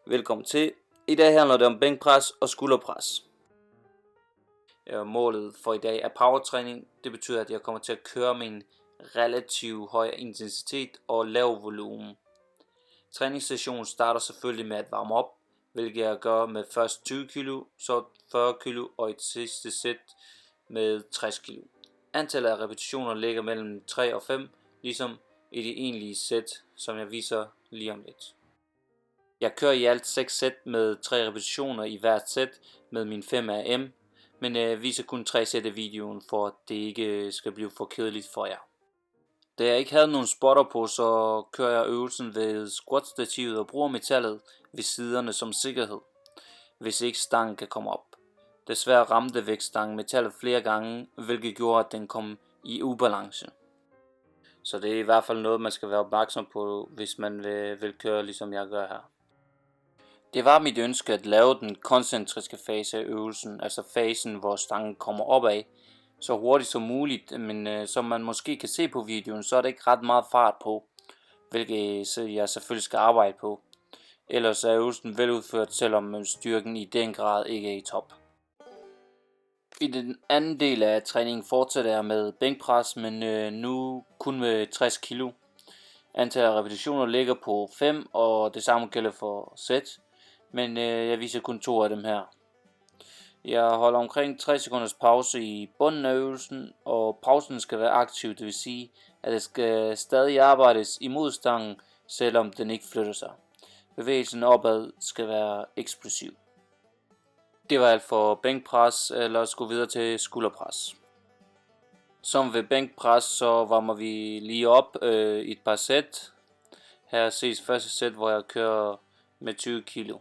Velkommen til. I dag handler det om bænkpres og skulderpres. Målet for i dag er powertræning. Det betyder, at jeg kommer til at køre med en relativt høj intensitet og lav volumen. Træningssessionen starter selvfølgelig med at varme op, hvilket jeg gør med først 20 kg, så 40 kg og et sidste sæt med 60 kg. Antallet af repetitioner ligger mellem 3 og 5, ligesom i det egentlige sæt, som jeg viser lige om lidt. Jeg kører i alt 6 sæt med 3 repetitioner i hvert sæt med min 5 RM, men viser kun 3 sæt af videoen, for at det ikke skal blive for kedeligt for jer. Da jeg ikke havde nogen spotter på, så kører jeg øvelsen ved squat-stativet og bruger metallet ved siderne som sikkerhed, hvis ikke stangen kan komme op. Desværre ramte vægtstangen metallet flere gange, hvilket gjorde, at den kom i ubalance. Så det er i hvert fald noget, man skal være opmærksom på, hvis man vil køre ligesom jeg gør her. Det var mit ønske at lave den koncentriske fase af øvelsen, altså fasen, hvor stangen kommer opad, så hurtigt som muligt, men som man måske kan se på videoen, så er der ikke ret meget fart på, hvilket jeg selvfølgelig skal arbejde på. Ellers er øvelsen veludført, selvom styrken i den grad ikke er i top. I den anden del af træningen fortsætter jeg med bænkpres, men nu kun med 60 kg. Antallet af repetitioner ligger på 5, og det samme gælder for sæt. Men jeg viser kun 2 af dem her. Jeg holder omkring 3 sekunders pause i bunden af øvelsen, og pausen skal være aktiv, det vil sige, at det skal stadig arbejdes imod stangen, selvom den ikke flytter sig. Bevægelsen opad skal være eksplosiv. Det var alt for bænkpres. Lad os gå videre til skulderpres. Som ved bænkpres, så varmer vi lige op i et par sæt. Her ses første sæt, hvor jeg kører med 20 kg.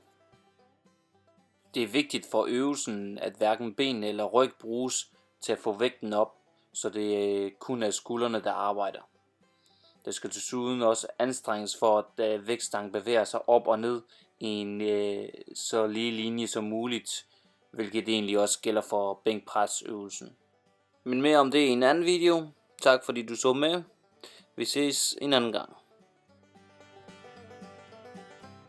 Det er vigtigt for øvelsen, at hverken ben eller ryg bruges til at få vægten op, så det kun er skuldrene, der arbejder. Der skal desuden også anstrenges for, at vægtstangen bevæger sig op og ned i en så lige linje som muligt, hvilket egentlig også gælder for bænkpresøvelsen. Men mere om det i en anden video. Tak fordi du så med. Vi ses en anden gang.